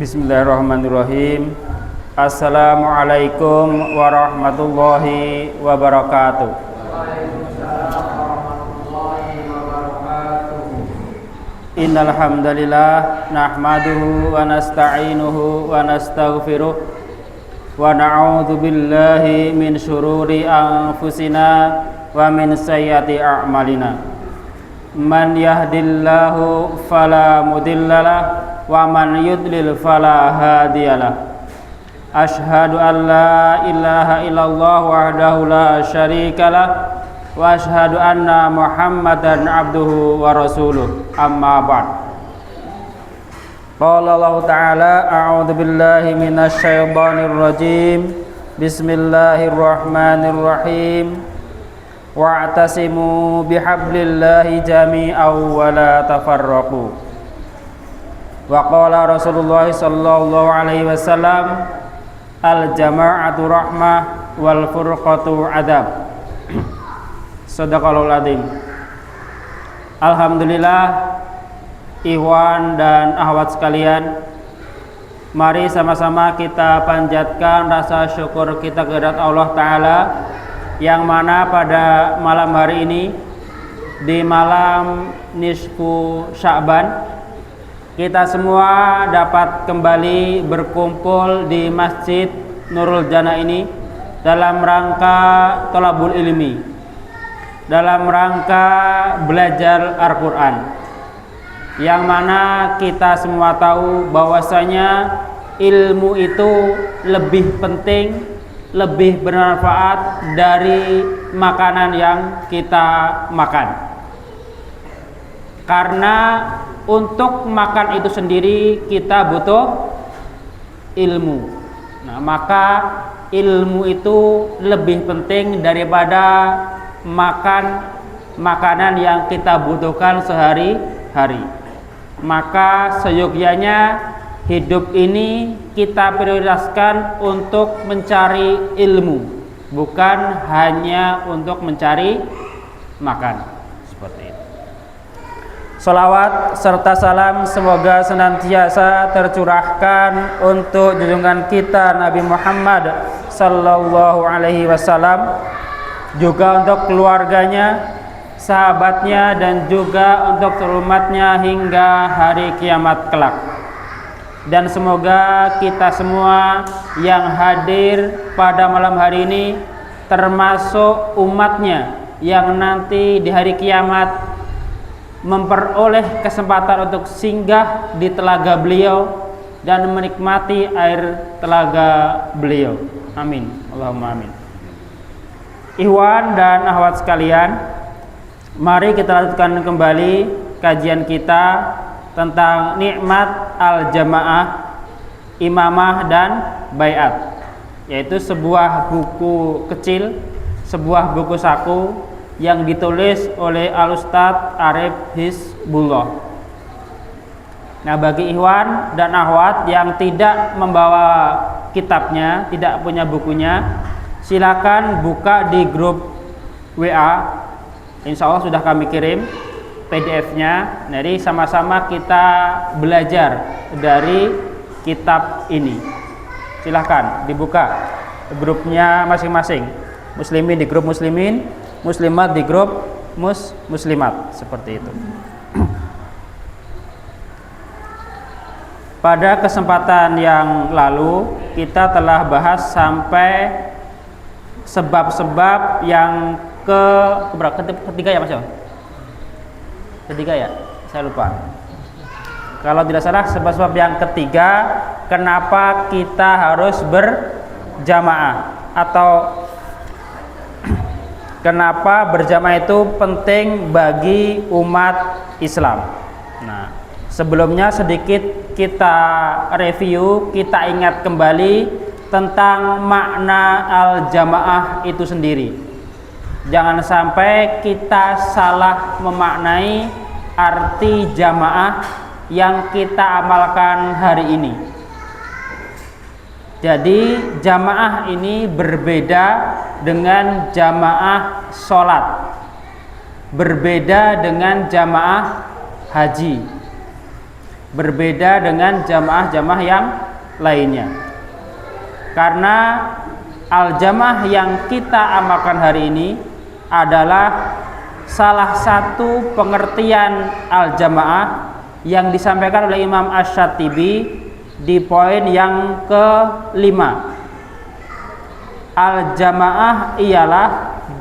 Bismillahirrahmanirrahim. Assalamualaikum warahmatullahi wabarakatuh. Innal hamdalillah nahmaduhu wa nasta'inuhu wa nastaghfiruh wa na'udzu billahi min syururi anfusina wa min sayyiati a'malina. Man yahdillahu fala mudhillalah wa man yudlil fala hadiyalah. Asyhadu an la ilaha illallah wahdahu la syarikalah wa asyhadu anna Muhammadan abduhu wa rasuluh. Amma ba'd. Qala Allah Ta'ala a'udzu billahi minasy syaithanir rajim. Bismillahirrahmanirrahim. Wa'tasimu bihablillahi jami'an wa la tafarraqu. Wa qala Rasulullah sallallahu alaihi wasallam, al jama'atu rahmah wal furqatu adab. Shadaqallahul adzim. Alhamdulillah, ikhwan dan akhwat sekalian, mari sama-sama kita panjatkan rasa syukur kita kepada Allah Ta'ala, yang mana pada malam hari ini, di malam nisfu Sya'ban, kita semua dapat kembali berkumpul di Masjid Nurul Jannah ini dalam rangka thalabul ilmi, dalam rangka belajar Al-Quran, yang mana kita semua tahu bahwasanya ilmu itu lebih penting, lebih bermanfaat dari makanan yang kita makan. Karena untuk makan itu sendiri kita butuh ilmu. Nah, maka ilmu itu lebih penting daripada makan makanan yang kita butuhkan sehari-hari. Maka seyogyanya hidup ini kita prioritaskan untuk mencari ilmu, bukan hanya untuk mencari makan. Seperti itu. Sholawat serta salam semoga senantiasa tercurahkan untuk junjungan kita Nabi Muhammad sallallahu alaihi wasallam, juga untuk keluarganya, sahabatnya, dan juga untuk umatnya hingga hari kiamat kelak. Dan semoga kita semua yang hadir pada malam hari ini termasuk umatnya yang nanti di hari kiamat memperoleh kesempatan untuk singgah di telaga beliau dan menikmati air telaga beliau. Amin. Allahumma amin. Ikhwan dan akhwat sekalian, mari kita lanjutkan kembali kajian kita tentang nikmat al-jamaah, imamah, dan baiat, yaitu sebuah buku kecil, sebuah buku saku yang ditulis oleh Al-Ustadz Arif Hizbullah. Nah, bagi ikhwan dan akhwat yang tidak membawa kitabnya, tidak punya bukunya, silakan buka di grup WA. Insya Allah sudah kami kirim PDF-nya. Jadi sama-sama kita belajar dari kitab ini. Silahkan dibuka grupnya masing-masing. Muslimin di grup muslimin, muslimat di grup muslimat, seperti itu. Pada kesempatan yang lalu kita telah bahas sampai sebab-sebab yang ketiga ya Mas Yo? Ketiga ya? Saya lupa. Kalau tidak salah sebab-sebab yang ketiga kenapa kita harus berjamaah, atau kenapa berjamaah itu penting bagi umat Islam. Nah, sebelumnya sedikit kita review, kita ingat kembali tentang makna al-jamaah itu sendiri. Jangan sampai kita salah memaknai arti jamaah yang kita amalkan hari ini. Jadi jamaah ini berbeda dengan jamaah sholat, berbeda dengan jamaah haji. berbeda dengan jamaah-jamaah yang lainnya. Karena al-jamaah yang kita amalkan hari ini adalah salah satu pengertian al-jamaah yang disampaikan oleh Imam Asy-Syatibi di poin yang kelima. Al-jamaah ialah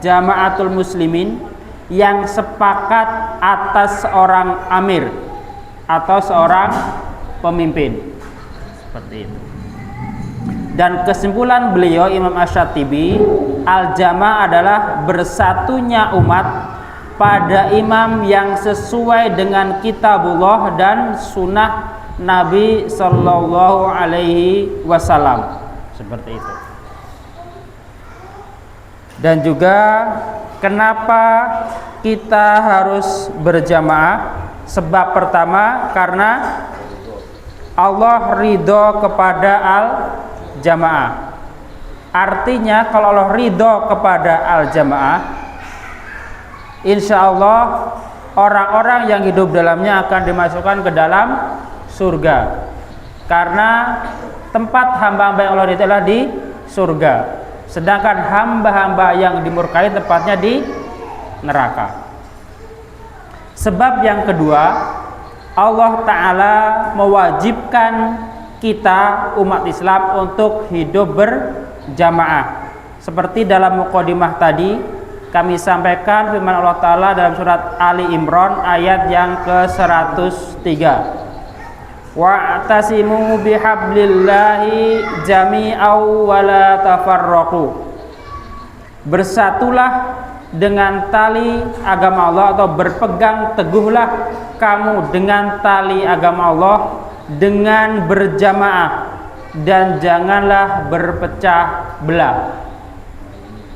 jamaatul muslimin yang sepakat atas seorang amir atau seorang pemimpin. Seperti itu. Dan kesimpulan beliau Imam Asy-Syatibi, al-jamaah adalah bersatunya umat pada imam yang sesuai dengan kitabullah dan sunnah Nabi Sallallahu Alaihi Wasallam. Seperti itu. Dan juga kenapa kita harus berjamaah? Sebab pertama karena Allah ridho kepada al-jamaah. Artinya kalau Allah ridho kepada al-jamaah, insya Allah orang-orang yang hidup dalamnya akan dimasukkan ke dalam surga. Karena tempat hamba-hamba yang Allah ridho adalah di surga. Sedangkan hamba-hamba yang dimurkai tempatnya di neraka. Sebab yang kedua, Allah Ta'ala mewajibkan kita umat Islam untuk hidup berjamaah. Seperti dalam muqaddimah tadi kami sampaikan firman Allah Ta'ala dalam surat Ali Imran ayat yang ke-103. Wa'tasimu bihablillahi jami'aw wa la tafarraqu. Bersatulah dengan tali agama Allah, atau berpegang teguhlah kamu dengan tali agama Allah dengan berjamaah, dan janganlah berpecah belah.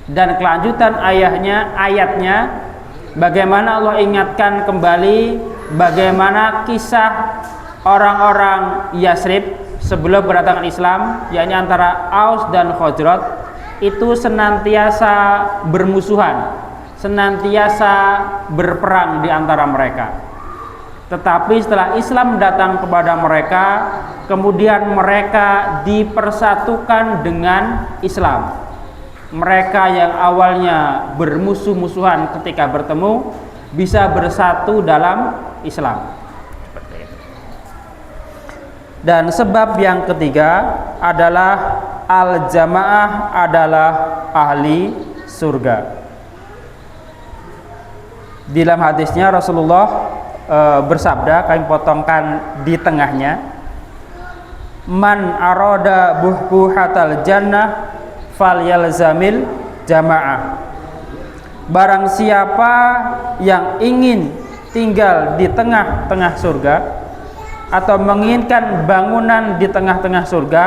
Dan kelanjutan ayatnya bagaimana Allah ingatkan kembali bagaimana kisah orang-orang Yasrib sebelum kedatangan Islam, yakni antara Aus dan Khazraj, itu senantiasa bermusuhan, senantiasa berperang di antara mereka. Tetapi setelah Islam datang kepada mereka, kemudian mereka dipersatukan dengan Islam. Mereka yang awalnya bermusuh-musuhan ketika bertemu bisa bersatu dalam Islam. Dan sebab yang ketiga adalah al-jamaah adalah ahli surga. Di dalam hadisnya Rasulullah bersabda, kami potongkan di tengahnya, man arada buhbuhatal jannah falyalzamil jamaah. Barang siapa yang ingin tinggal di tengah-tengah surga atau menginginkan bangunan di tengah-tengah surga,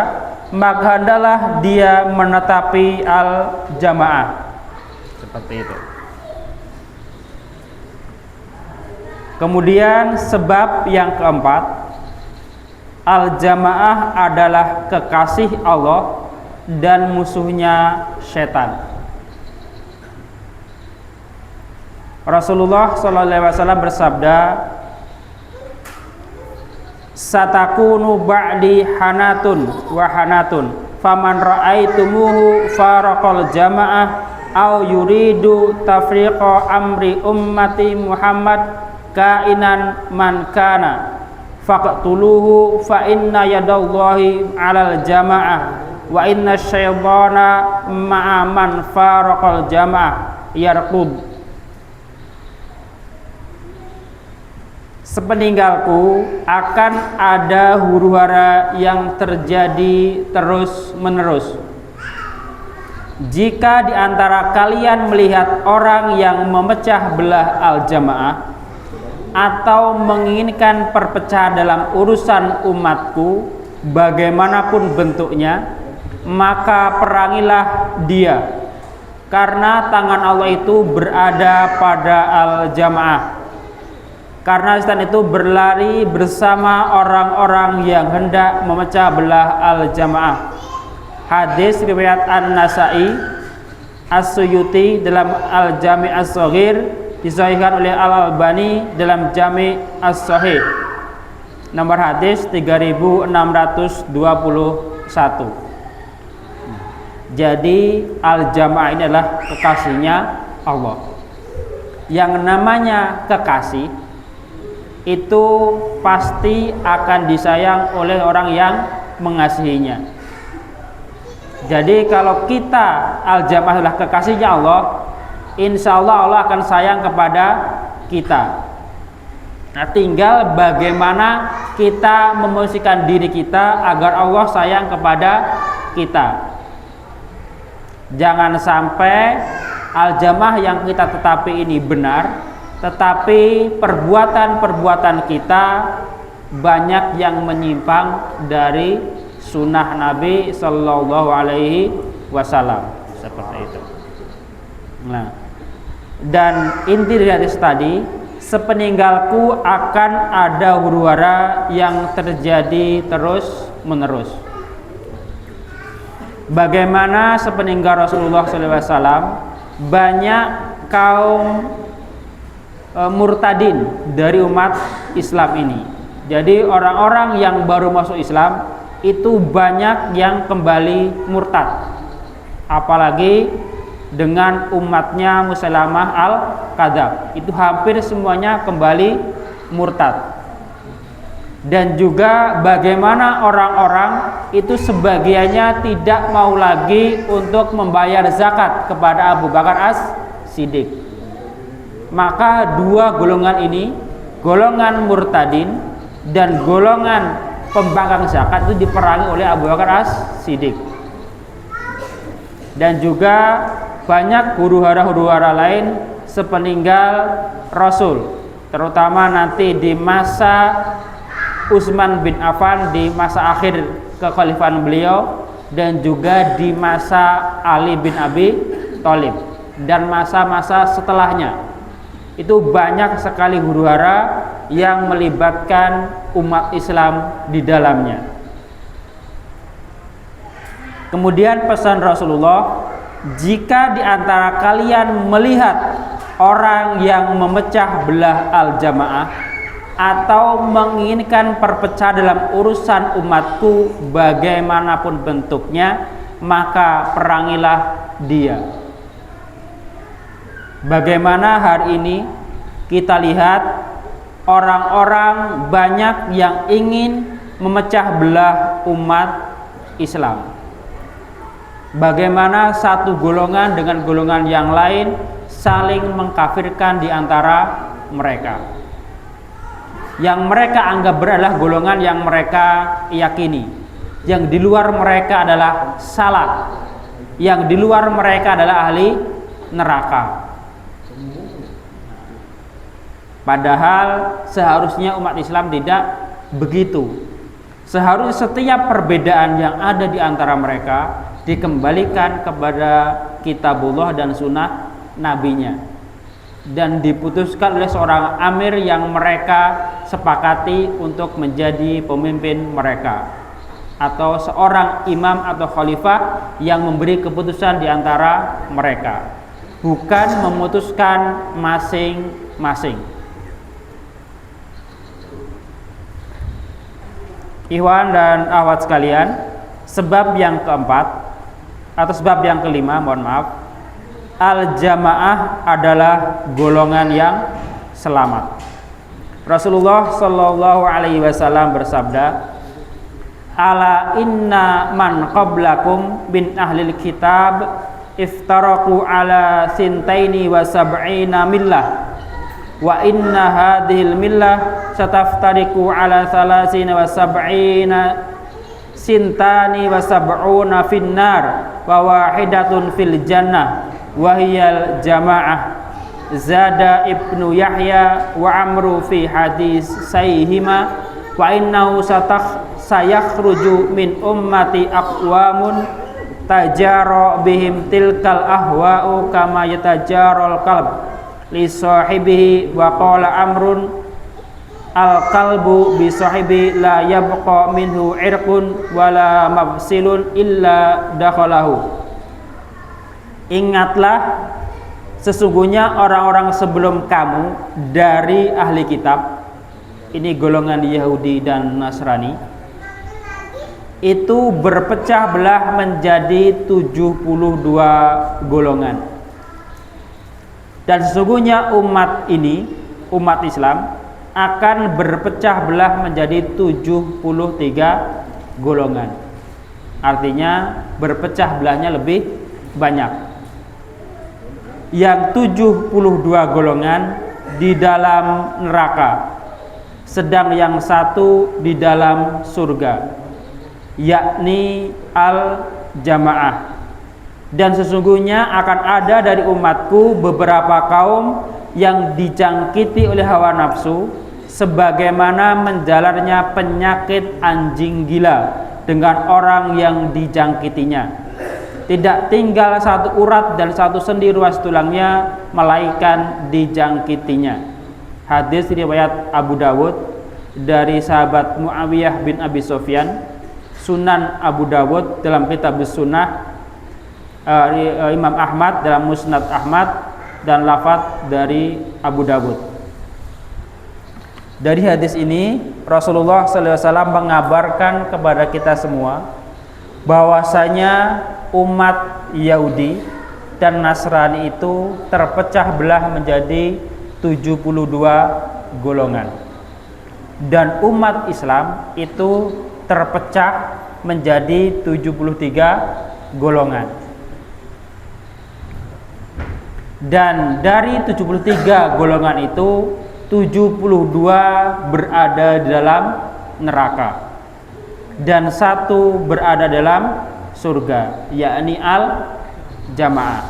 maka hendaklah dia menetapi al-jamaah. Seperti itu. Kemudian sebab yang keempat, al-jamaah adalah kekasih Allah dan musuhnya setan. Rasulullah SAW bersabda, satakunu ba'di hanatun wa hanatun faman ra'aitumuhu faraqal jamaah au yuridu tafriqa amri ummati Muhammad kainan man kana faqtuluhu fa inna yadallahi 'alal jamaah wa inna syaitana ma'a man faraqal jamaah yarqub. Sepeninggalku akan ada huru-hara yang terjadi terus-menerus. Jika di antara kalian melihat orang yang memecah belah al-jamaah atau menginginkan perpecahan dalam urusan umatku bagaimanapun bentuknya, maka perangilah dia, karena tangan Allah itu berada pada al-jamaah. Karena setan itu berlari bersama orang-orang yang hendak memecah belah al-jamaah. Hadis riwayat An-Nasa'i, As-Suyuti dalam Al-Jami' As-Shaghir, disahihkan oleh Al-Albani dalam Jami' As-Sahih. Nomor hadis 3621. Jadi al-jamaah ini adalah kekasihnya Allah. Yang namanya kekasih itu pasti akan disayang oleh orang yang mengasihinya. Jadi kalau kita al-jamaah adalah kekasihnya Allah, insya Allah Allah akan sayang kepada kita. Nah, tinggal bagaimana kita memposisikan diri kita agar Allah sayang kepada kita. Jangan sampai al-jamaah yang kita tetapi ini benar, tetapi perbuatan-perbuatan kita banyak yang menyimpang dari sunnah Nabi Sallallahu Alaihi Wasallam, seperti itu. Nah, dan inti dari hadis tadi, sepeninggalku akan ada huru-hara yang terjadi terus menerus. Bagaimana sepeninggal Rasulullah SAW banyak kaum murtadin dari umat Islam ini. Jadi orang-orang yang baru masuk Islam itu banyak yang kembali murtad. Apalagi dengan umatnya Musailamah al-Kadzab, itu hampir semuanya kembali murtad. Dan juga bagaimana orang-orang itu sebagiannya tidak mau lagi untuk membayar zakat kepada Abu Bakar As-Siddiq. Maka dua golongan ini, golongan murtadin dan golongan pembangkang zakat, itu diperangi oleh Abu Bakar As-Siddiq. Dan juga banyak huru-hara lain sepeninggal Rasul, terutama nanti di masa Utsman bin Affan, di masa akhir kekhalifahan beliau, dan juga di masa Ali bin Abi Thalib dan masa-masa setelahnya. Itu banyak sekali huru-hara yang melibatkan umat Islam di dalamnya. Kemudian pesan Rasulullah, jika di antara kalian melihat orang yang memecah belah al-jamaah atau menginginkan perpecahan dalam urusan umatku bagaimanapun bentuknya, maka perangilah dia. Bagaimana hari ini kita lihat orang-orang banyak yang ingin memecah belah umat Islam. Bagaimana satu golongan dengan golongan yang lain saling mengkafirkan di antara mereka. Yang mereka anggap benar adalah golongan yang mereka yakini. Yang di luar mereka adalah salah. Yang di luar mereka adalah ahli neraka. Padahal seharusnya umat Islam tidak begitu. Seharusnya setiap perbedaan yang ada di antara mereka dikembalikan kepada kitabullah dan sunnah nabinya, dan diputuskan oleh seorang amir yang mereka sepakati untuk menjadi pemimpin mereka, atau seorang imam atau khalifah yang memberi keputusan di antara mereka, bukan memutuskan masing-masing. Ikhwan dan akhwat sekalian, sebab yang keempat atau sebab yang kelima, mohon maaf, al-jamaah adalah golongan yang selamat. Rasulullah Shallallahu Alaihi Wasallam bersabda, ala inna man qablakum bin ahlil kitab iftaraku ala sintaini wa sab'ina millah wa inna hadhil millah sataftariku ala salasina wa sab'ina sintani wa sab'una finnar wa wahidatun fil jannah wahiyal jamaah. Zada ibnu Yahya wa amru fi hadis sayhima wa innahu sayakhruju min ummati aqwamun tajara bihim tilkal ahwa'u kama yatajarul qalb li sahibihi wa qala amrun al qalbu bi sahibi la yabqa minhu irqun wala mafsilun illa dakhalahu. Ingatlah, sesungguhnya orang-orang sebelum kamu dari ahli kitab ini golongan Yahudi dan Nasrani, itu berpecah belah menjadi 72 golongan. Dan sesungguhnya umat ini, umat Islam, akan berpecah belah menjadi 73 golongan. Artinya berpecah belahnya lebih banyak. Yang 72 golongan di dalam neraka, sedang yang satu di dalam surga, yakni al-jamaah. Dan sesungguhnya akan ada dari umatku beberapa kaum yang dijangkiti oleh hawa nafsu, sebagaimana menjalarnya penyakit anjing gila dengan orang yang dijangkitinya. Tidak tinggal satu urat dan satu sendi ruas tulangnya melainkan dijangkitinya. Hadis riwayat Abu Dawud dari sahabat Muawiyah bin Abi Sufyan, Sunan Abu Dawud dalam kitab Sunnah, Imam Ahmad dalam Musnad Ahmad, dan lafaz dari Abu Dawud. Dari hadis ini Rasulullah SAW mengabarkan kepada kita semua bahwasanya umat Yahudi dan Nasrani itu terpecah belah menjadi 72 golongan, dan umat Islam itu terpecah menjadi 73 golongan. Dan dari 73 golongan itu 72 berada di dalam neraka dan satu berada dalam surga, yakni al-jamaah.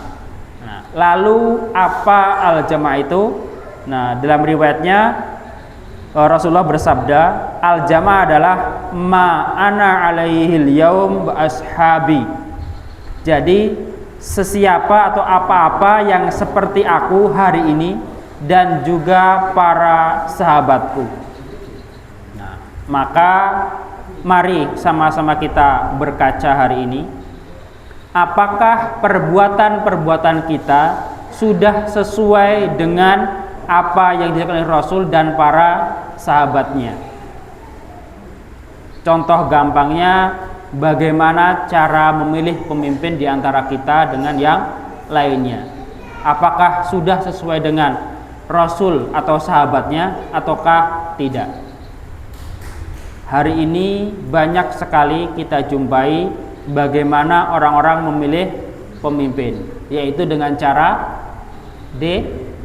Nah, lalu apa al-jamaah itu? Nah, dalam riwayatnya Rasulullah bersabda, al-jamaah adalah ma ana alaihil yaum ashabi. Jadi sesiapa atau apa-apa yang seperti aku hari ini dan juga para sahabatku. Nah, maka mari sama-sama kita berkaca hari ini, apakah perbuatan-perbuatan kita sudah sesuai dengan apa yang dilakukan oleh Rasul dan para sahabatnya. Contoh gampangnya, bagaimana cara memilih pemimpin di antara kita dengan yang lainnya. Apakah sudah sesuai dengan Rasul atau sahabatnya ataukah tidak? Hari ini banyak sekali kita jumpai bagaimana orang-orang memilih pemimpin, yaitu dengan cara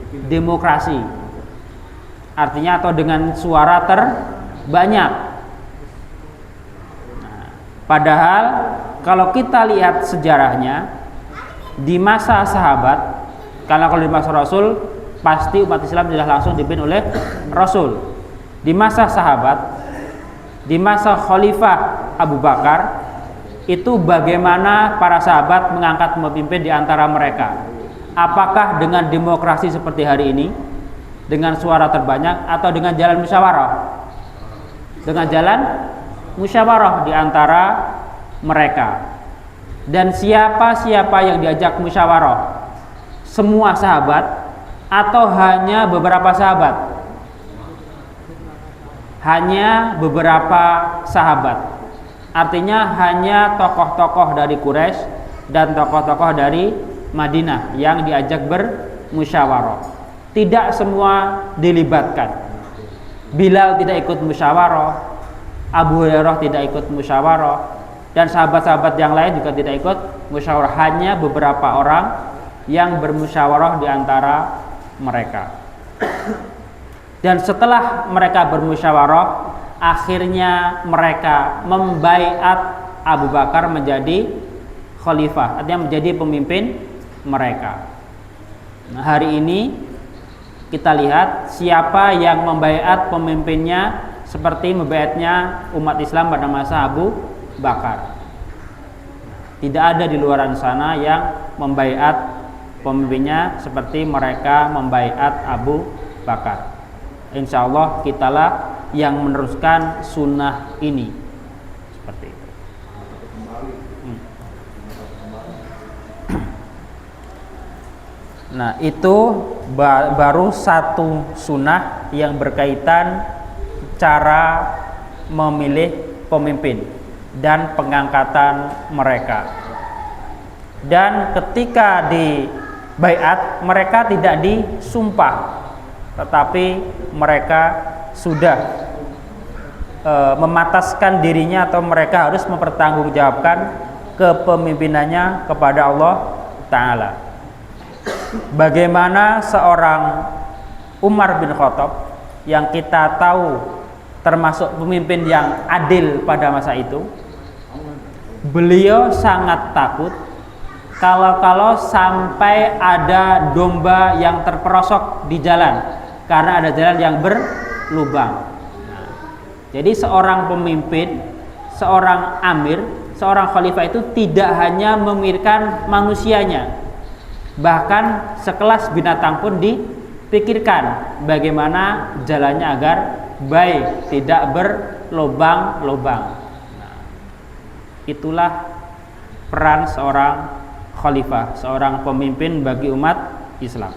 demokrasi. Artinya atau dengan suara terbanyak. Padahal kalau kita lihat sejarahnya, di masa sahabat, karena kalau di masa Rasul pasti umat Islam sudah langsung dipimpin oleh Rasul. Di masa sahabat, di masa Khalifah Abu Bakar, itu bagaimana para sahabat mengangkat pemimpin di antara mereka? Apakah dengan demokrasi seperti hari ini, dengan suara terbanyak, atau dengan jalan musyawarah? Dengan jalan musyawarah di antara mereka. Dan siapa-siapa yang diajak musyawarah? Semua sahabat atau hanya beberapa sahabat? Hanya beberapa sahabat. Artinya hanya tokoh-tokoh dari Quraisy dan tokoh-tokoh dari Madinah yang diajak bermusyawarah. Tidak semua dilibatkan. Bilal tidak ikut musyawarah, Abu Hurairah tidak ikut musyawarah, dan sahabat-sahabat yang lain juga tidak ikut musyawarah. Hanya beberapa orang yang bermusyawarah di antara mereka. Dan setelah mereka bermusyawarah, akhirnya mereka membaiat Abu Bakar menjadi khalifah, artinya menjadi pemimpin mereka. Nah, hari ini kita lihat siapa yang membaiat pemimpinnya seperti membaiatnya umat Islam pada masa Abu Bakar. Tidak ada di luaran sana yang membaiat pemimpinnya seperti mereka membaiat Abu Bakar. Insya Allah kitalah yang meneruskan sunnah ini. Seperti itu. Nah, itu baru satu sunnah yang berkaitan cara memilih pemimpin dan pengangkatan mereka. Dan ketika di baiat, mereka tidak disumpah, tetapi mereka sudah memataskan dirinya, atau mereka harus mempertanggungjawabkan kepemimpinannya kepada Allah Ta'ala. Bagaimana seorang Umar bin Khattab yang kita tahu termasuk pemimpin yang adil pada masa itu, beliau sangat takut kalau sampai ada domba yang terperosok di jalan karena ada jalan yang berlubang. Jadi seorang pemimpin, seorang amir, seorang khalifah itu tidak hanya memikirkan manusianya, bahkan sekelas binatang pun dipikirkan bagaimana jalannya agar baik, tidak berlubang-lubang. Itulah peran seorang khalifah, seorang pemimpin bagi umat Islam.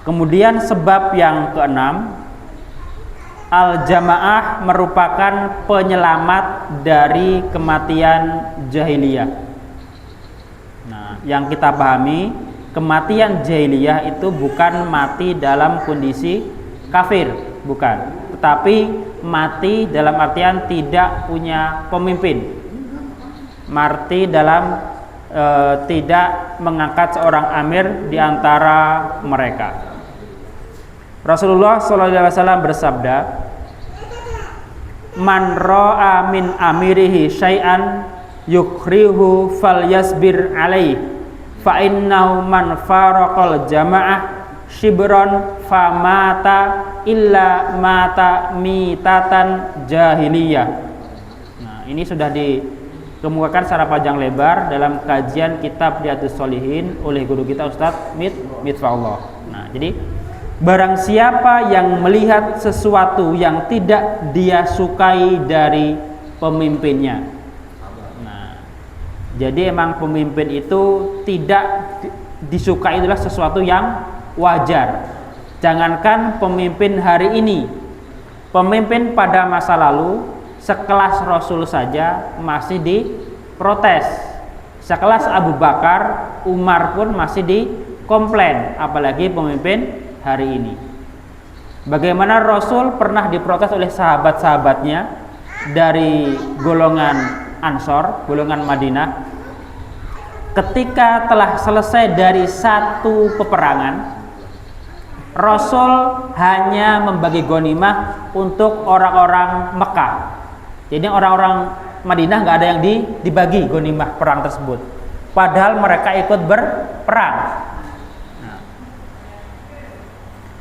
Kemudian sebab yang keenam, al-jamaah merupakan penyelamat dari kematian jahiliyah. Nah, yang kita pahami, kematian jahiliyah itu bukan mati dalam kondisi kafir, bukan, tetapi mati dalam artian tidak punya pemimpin, mati dalam tidak mengangkat seorang amir di antara mereka. Rasulullah SAW bersabda, "Man ra'a min amirihi syai'an yukrihu falyasbir alaih, fa innahu man faraqal jama'ah shibron famata illa mata mitatan jahiliyah." Nah, ini sudah dikemukakan secara panjang lebar dalam kajian kitab Riyadhus Shalihin oleh guru kita Ustadz Mitfa'ullah. Nah, jadi barang siapa yang melihat sesuatu yang tidak dia sukai dari pemimpinnya. Nah, jadi emang pemimpin itu tidak disukai, itulah sesuatu yang wajar. Jangankan pemimpin hari ini, pemimpin pada masa lalu sekelas Rasul saja masih diprotes. Sekelas Abu Bakar, Umar pun masih dikomplain, apalagi pemimpin hari ini. Bagaimana Rasul pernah diprotes oleh sahabat-sahabatnya dari golongan Ansor, golongan Madinah, ketika telah selesai dari satu peperangan, Rasul hanya membagi ghanimah untuk orang-orang Mekah. Jadi orang-orang Madinah nggak ada yang dibagi ghanimah perang tersebut, padahal mereka ikut berperang.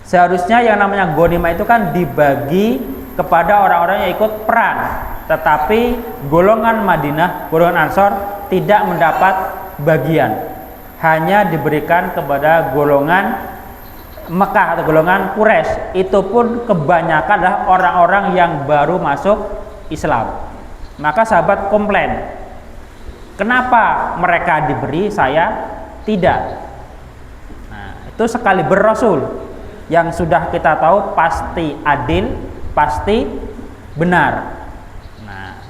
Seharusnya yang namanya ghanimah itu kan dibagi kepada orang-orang yang ikut perang, tetapi golongan Madinah, golongan Ansor tidak mendapat bagian, hanya diberikan kepada golongan Mekah atau golongan Quraisy. Itu pun kebanyakan adalah orang-orang yang baru masuk Islam. Maka sahabat komplain, kenapa mereka diberi, saya tidak? Nah, itu sekali Rasul yang sudah kita tahu pasti adil, pasti benar. Nah,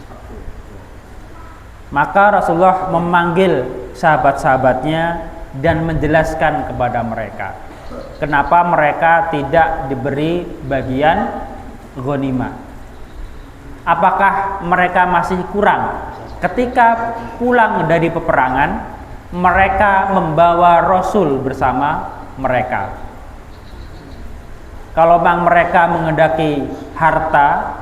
maka Rasulullah memanggil sahabat-sahabatnya dan menjelaskan kepada mereka kenapa mereka tidak diberi bagian ghanimah. Apakah mereka masih kurang? Ketika pulang dari peperangan, mereka membawa Rasul bersama mereka. Kalau memang mereka mengendaki harta,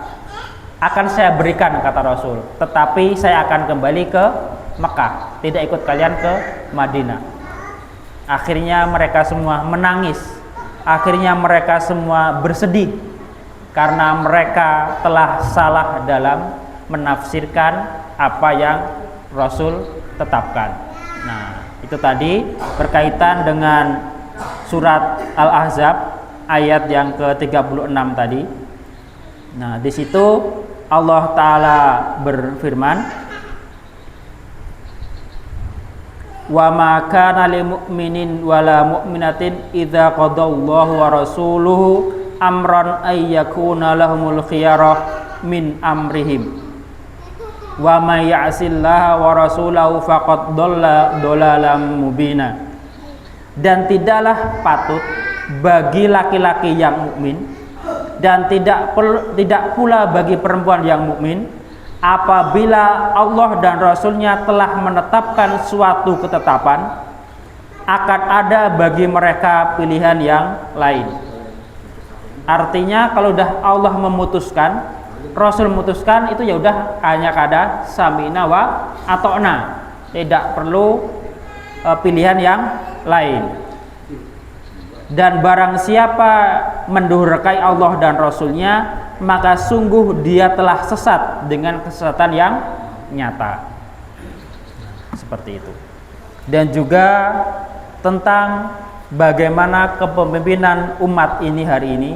akan saya berikan, kata Rasul, tetapi saya akan kembali ke Mekah, tidak ikut kalian ke Madinah. Akhirnya mereka semua menangis, akhirnya mereka semua bersedih karena mereka telah salah dalam menafsirkan apa yang Rasul tetapkan. Nah, itu tadi berkaitan dengan surat Al-Ahzab ayat yang ke-36 tadi. Nah, di situ Allah Ta'ala berfirman, "Wa ma kana lil mu'minin wala mu'minatin idza qadallahu wa rasuluhu amran ay yakuna lahumul khiyarah min amrihim wa may ya'sillaha wa rasulahu faqad dhalla dhalalan mubina. Dan tidaklah patut bagi laki-laki yang mukmin dan tidak pula bagi perempuan yang mukmin apabila Allah dan Rasulnya telah menetapkan suatu ketetapan, akan ada bagi mereka pilihan yang lain. Artinya kalau udah Allah memutuskan, Rasul memutuskan, itu ya udah hanya kada sami'na wa ata'na, tidak perlu pilihan yang lain. Dan barang siapa mendurhakai Allah dan Rasulnya, maka sungguh dia telah sesat dengan kesesatan yang nyata. Seperti itu. Dan juga tentang bagaimana kepemimpinan umat ini hari ini.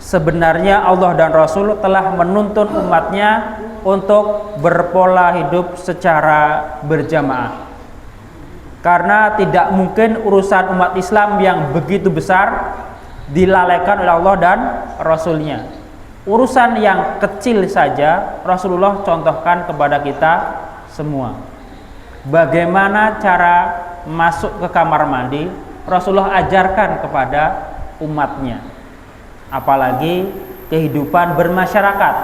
Sebenarnya Allah dan Rasul telah menuntun umatnya untuk berpola hidup secara berjamaah. Karena tidak mungkin urusan umat Islam yang begitu besar dilalaikan oleh Allah dan Rasulnya. Urusan yang kecil saja Rasulullah contohkan kepada kita semua. Bagaimana cara masuk ke kamar mandi, Rasulullah ajarkan kepada umatnya. Apalagi kehidupan bermasyarakat,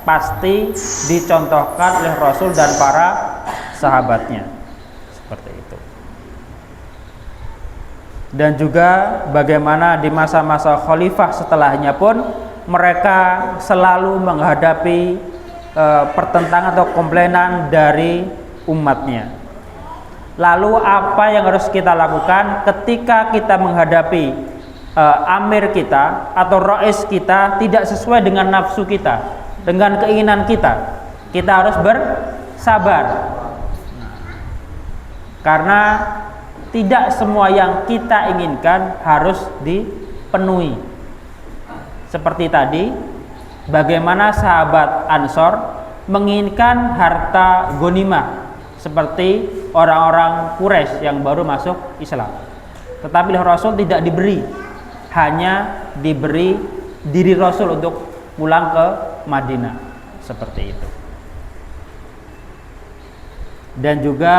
pasti dicontohkan oleh Rasul dan para sahabatnya. Seperti itu. Dan juga bagaimana di masa-masa khalifah setelahnya pun mereka selalu menghadapi pertentangan atau komplainan dari umatnya. Lalu apa yang harus kita lakukan ketika kita menghadapi amir kita atau rais kita tidak sesuai dengan nafsu kita, dengan keinginan kita? Kita harus bersabar. Karena tidak semua yang kita inginkan harus dipenuhi. Seperti tadi, bagaimana sahabat Ansor menginginkan harta ghanimah seperti orang-orang Quraisy yang baru masuk Islam. Tetapi Rasul tidak diberi, hanya diberi diri Rasul untuk pulang ke Madinah. Seperti itu. Dan juga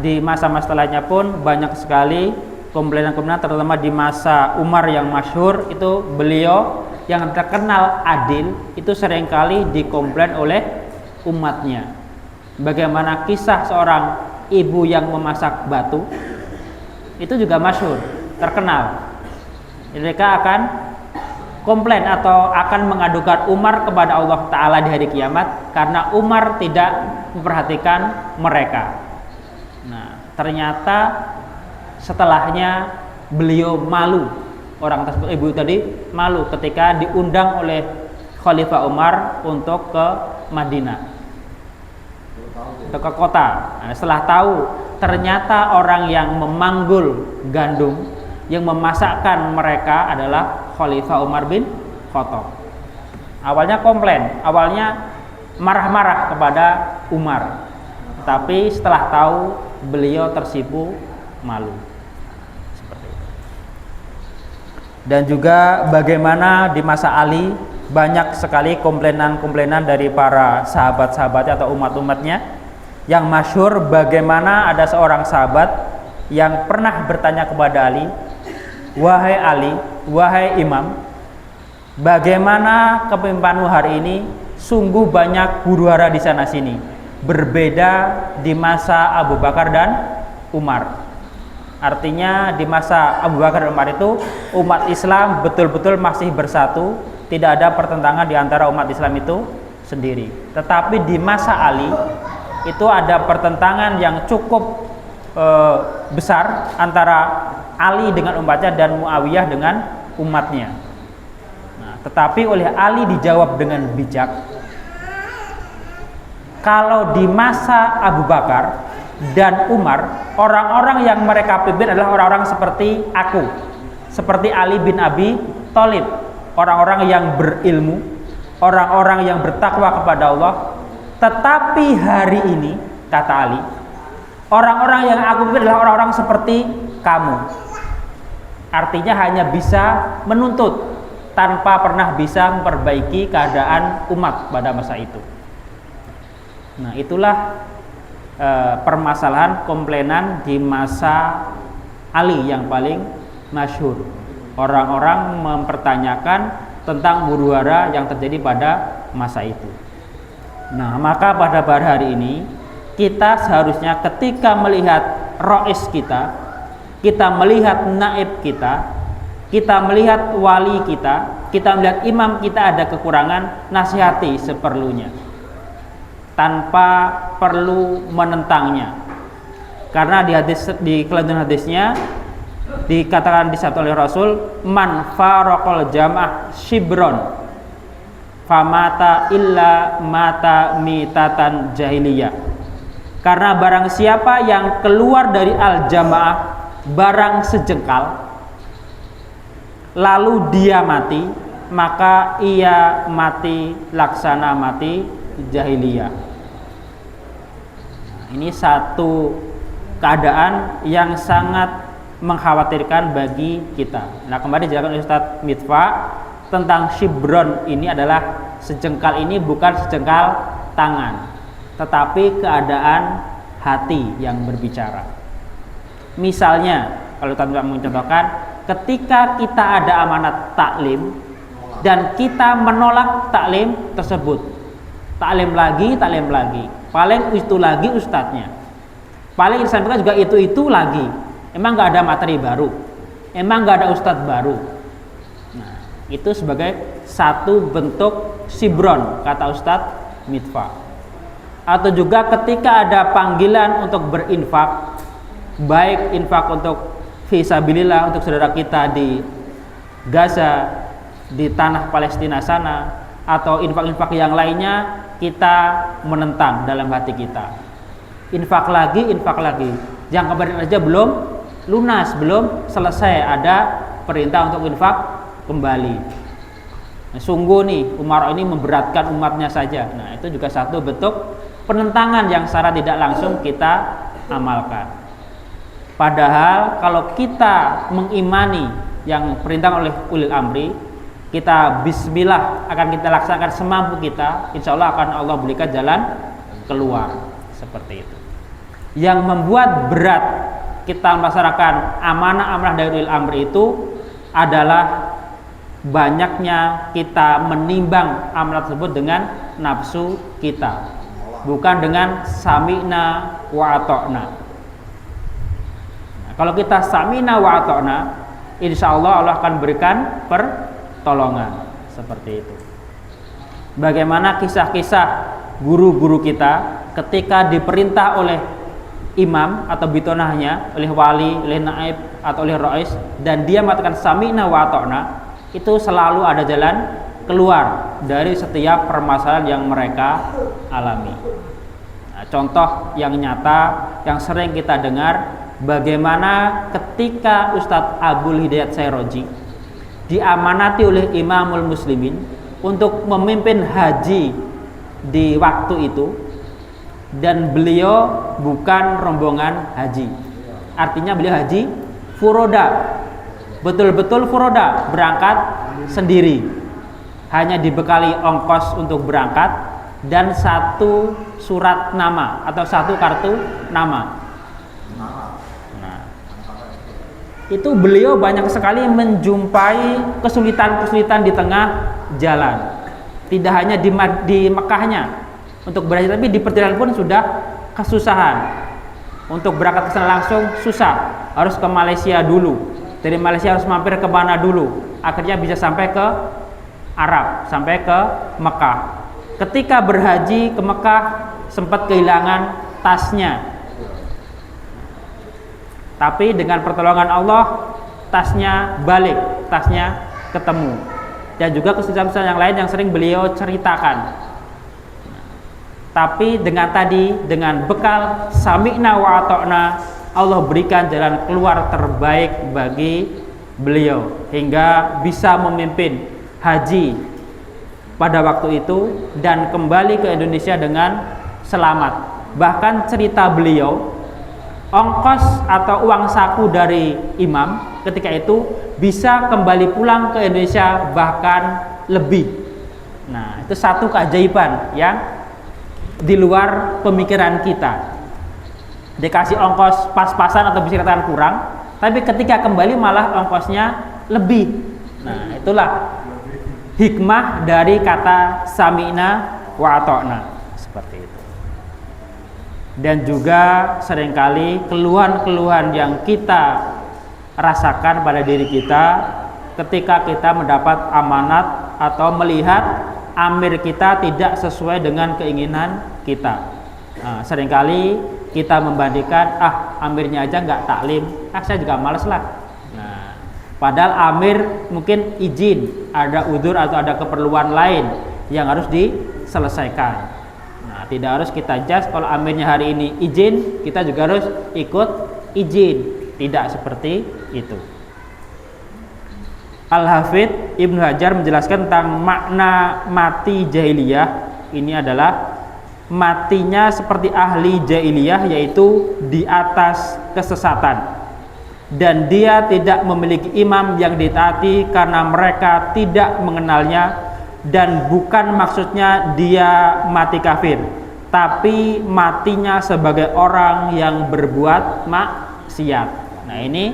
di masa-masa setelahnya pun banyak sekali komplainan-komplainan, terutama di masa Umar yang masyhur itu, beliau yang terkenal adil itu seringkali dikomplain oleh umatnya. Bagaimana kisah seorang ibu yang memasak batu itu juga masyhur, terkenal. Mereka akan komplain atau akan mengadukan Umar kepada Allah Ta'ala di hari kiamat karena Umar tidak memperhatikan mereka. Nah, ternyata setelahnya beliau malu, orang tersebut, ibu tadi malu ketika diundang oleh Khalifah Umar untuk ke Madinah, ke kota. Nah, setelah tahu ternyata orang yang memanggul gandum, yang memasakkan mereka adalah Khalifah Umar bin Khattab. Awalnya komplain, awalnya marah-marah kepada Umar, tapi setelah tahu beliau tersipu malu. Seperti itu. Dan juga bagaimana di masa Ali banyak sekali komplainan-komplainan dari para sahabat-sahabatnya atau umat-umatnya. Yang masyhur bagaimana ada seorang sahabat yang pernah bertanya kepada Ali, "Wahai Ali, wahai Imam, bagaimana kepemimpinanmu hari ini? Sungguh banyak huru-hara di sana sini. Berbeda di masa Abu Bakar dan Umar." Artinya di masa Abu Bakar dan Umar itu umat Islam betul-betul masih bersatu, tidak ada pertentangan di antara umat Islam itu sendiri. Tetapi di masa Ali itu ada pertentangan yang cukup besar antara Ali dengan umatnya dan Muawiyah dengan umatnya. Nah, tetapi oleh Ali dijawab dengan bijak. Kalau di masa Abu Bakar dan Umar, orang-orang yang mereka pimpin adalah orang-orang seperti aku, seperti Ali bin Abi Thalib, orang-orang yang berilmu, orang-orang yang bertakwa kepada Allah. Tetapi hari ini, kata Ali, orang-orang yang aku pimpin adalah orang-orang seperti kamu. Artinya hanya bisa menuntut, tanpa pernah bisa memperbaiki keadaan umat pada masa itu. Nah, itulah permasalahan komplainan di masa Ali yang paling masyhur. Orang-orang mempertanyakan tentang huru-hara yang terjadi pada masa itu. Nah, maka pada hari ini kita seharusnya ketika melihat rois kita melihat naib kita melihat wali kita melihat imam kita ada kekurangan, nasihati seperlunya tanpa perlu menentangnya. Karena di kelanjutan hadisnya dikatakan disabda oleh Rasul, man faraqal jam'ah shibron famata illa mata mitatan jahiliyah. Karena barang siapa yang keluar dari al-jamaah barang sejengkal lalu dia mati, maka ia mati laksana mati jahiliyah. Ini satu keadaan yang sangat mengkhawatirkan bagi kita. Nah, kemarin dijelaskan oleh Ustadz Mitfa tentang shibron ini adalah sejengkal, ini bukan sejengkal tangan, tetapi keadaan hati yang berbicara. Misalnya, kalau kita mencontohkan, ketika kita ada amanat taklim dan kita menolak taklim tersebut, taklim lagi, paling itu lagi ustadznya, paling disampaikan juga itu lagi. Emang nggak ada materi baru, emang nggak ada ustadz baru. Nah, itu sebagai satu bentuk sibron, kata Ustadz Mitfa. Atau juga ketika ada panggilan untuk berinfak, baik infak untuk fisabilillah untuk saudara kita di Gaza, di tanah Palestina sana, atau infak-infak yang lainnya, kita menentang dalam hati kita. Infak lagi, yang kemarin aja belum lunas, belum selesai, ada perintah untuk infak kembali. Nah, sungguh nih Umar ini memberatkan umatnya saja. Nah, itu juga satu bentuk penentangan yang secara tidak langsung kita amalkan. Padahal kalau kita mengimani yang perintah oleh ulil amri, kita bismillah akan kita laksanakan semampu kita, insya Allah akan Allah berikan jalan keluar. Seperti itu. Yang membuat berat kita melaksanakan amanah-amanah dari ulil amri itu adalah banyaknya kita menimbang amanah tersebut dengan nafsu kita, bukan dengan sami'na wa ata'na. Nah, kalau kita sami'na wa ata'na, insya Allah Allah akan berikan pertolongan. Seperti itu. Bagaimana kisah-kisah guru-guru kita ketika diperintah oleh imam atau bitonahnya, oleh wali, oleh naib atau oleh rois, dan dia mengatakan sami'na wa ata'na, itu selalu ada jalan keluar dari setiap permasalahan yang mereka alami. Nah, contoh yang nyata yang sering kita dengar, bagaimana ketika Ustadz Abdul Hidayat Sairoji diamanati oleh Imamul Muslimin untuk memimpin haji di waktu itu, dan beliau bukan rombongan haji, artinya beliau haji furoda, betul-betul furoda, berangkat sendiri, hanya dibekali ongkos untuk berangkat dan satu surat nama atau satu kartu nama. Nah, itu beliau banyak sekali menjumpai kesulitan-kesulitan di tengah jalan, tidak hanya di Mekahnya untuk berhaji, tapi di perjalanan pun sudah kesusahan. Untuk berangkat ke sana langsung susah, harus ke Malaysia dulu, dari Malaysia harus mampir ke mana dulu, akhirnya bisa sampai ke Arab, sampai ke Mekah. Ketika berhaji ke Mekah sempat kehilangan tasnya, tapi dengan pertolongan Allah tasnya balik, tasnya ketemu. Dan juga kesusahan yang lain yang sering beliau ceritakan. Tapi dengan bekal sami'na wa ata'na, Allah berikan jalan keluar terbaik bagi beliau hingga bisa memimpin haji pada waktu itu dan kembali ke Indonesia dengan selamat. Bahkan cerita beliau, ongkos atau uang saku dari imam ketika itu bisa kembali pulang ke Indonesia bahkan lebih. Nah, itu satu keajaiban yang di luar pemikiran kita. Dikasih ongkos pas-pasan atau bisa dikatakan kurang, tapi ketika kembali malah ongkosnya lebih. Nah, itulah hikmah dari kata sami'na wa ata'na, seperti itu. Dan juga seringkali keluhan-keluhan yang kita rasakan pada diri kita ketika kita mendapat amanat atau melihat amir kita tidak sesuai dengan keinginan kita. Nah, seringkali kita membandingkan, amirnya aja nggak taklim, saya juga males lah. Nah, padahal amir mungkin izin, ada udzur atau ada keperluan lain yang harus diselesaikan. Nah, tidak harus kita jas kalau amirnya hari ini izin, kita juga harus ikut izin. Tidak seperti itu. Al-Hafidz Ibnu Hajar menjelaskan tentang makna mati jahiliyah. Ini adalah matinya seperti ahli jahiliyah, yaitu di atas kesesatan. Dan dia tidak memiliki imam yang ditaati karena mereka tidak mengenalnya. Dan bukan maksudnya dia mati kafir, tapi matinya sebagai orang yang berbuat maksiat. Nah, ini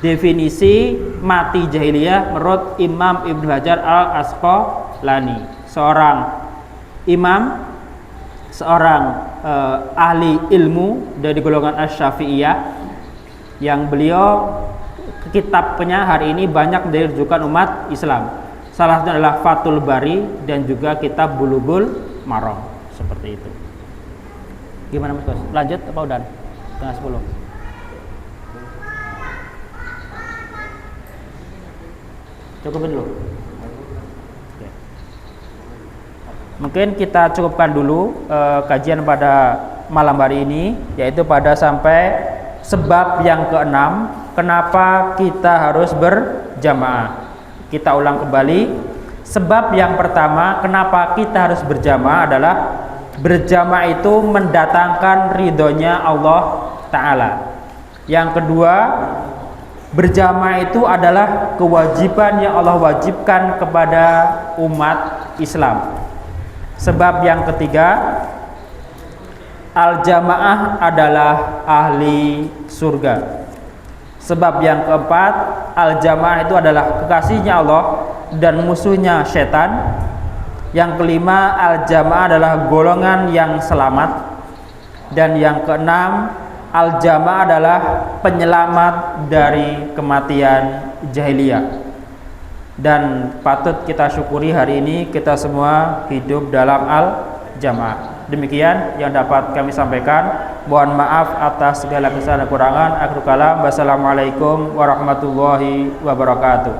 definisi mati jahiliyah menurut Imam Ibnu Hajar Al-Asqalani, seorang imam, seorang ahli ilmu dari golongan Asy-Syafi'iyah, yang beliau kitabnya hari ini banyak dirujukan umat Islam. Salah satunya adalah Fathul Bari dan juga kitab Bulughul Maram, seperti itu. Gimana Mas Kos? Lanjut apa udah? Setengah 10. Cukupin dulu. Oke. Mungkin kita cukupkan dulu kajian pada malam hari ini, yaitu pada sampai sebab yang keenam, kenapa kita harus berjamaah. Kita ulang kembali. Sebab yang pertama kenapa kita harus berjamaah adalah berjamaah itu mendatangkan ridhonya Allah Ta'ala. Yang kedua, berjamaah itu adalah kewajiban yang Allah wajibkan kepada umat Islam. Sebab yang ketiga, al-jamaah adalah ahli surga. Sebab yang keempat, al-jamaah itu adalah kekasihnya Allah dan musuhnya setan. Yang kelima, al-jamaah adalah golongan yang selamat. Dan yang keenam, al-jamaah adalah penyelamat dari kematian jahiliyah. Dan patut kita syukuri hari ini kita semua hidup dalam al-jamaah. Demikian yang dapat kami sampaikan. Mohon maaf atas segala kesalahan dan kekurangan. Akhirul kalam. Wassalamualaikum warahmatullahi wabarakatuh.